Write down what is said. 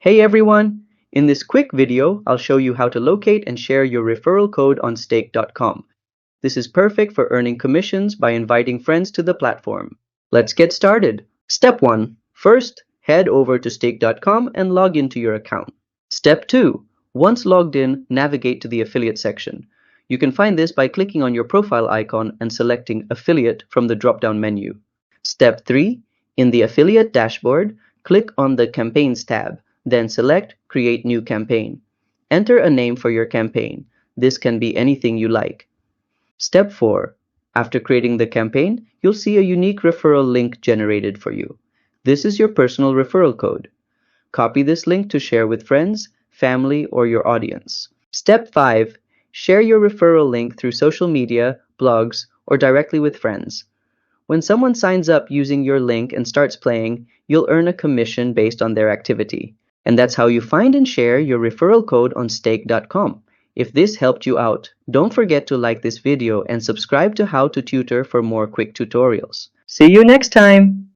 Hey everyone! In this quick video, I'll show you how to locate and share your referral code on stake.com. This is perfect for earning commissions by inviting friends to the platform. Let's get started. Step 1. First, head over to stake.com and log into your account. Step 2. Once logged in, navigate to the affiliate section. You can find this by clicking on your profile icon and selecting Affiliate from the drop-down menu. Step 3. In the affiliate dashboard, click on the Campaigns tab. Then select Create New Campaign. Enter a name for your campaign. This can be anything you like. Step 4. After creating the campaign, you'll see a unique referral link generated for you. This is your personal referral code. Copy this link to share with friends, family, or your audience. Step 5. Share your referral link through social media, blogs, or directly with friends. When someone signs up using your link and starts playing, you'll earn a commission based on their activity. And that's how you find and share your referral code on stake.com. If this helped you out, don't forget to like this video and subscribe to How to Tutor for more quick tutorials. See you next time!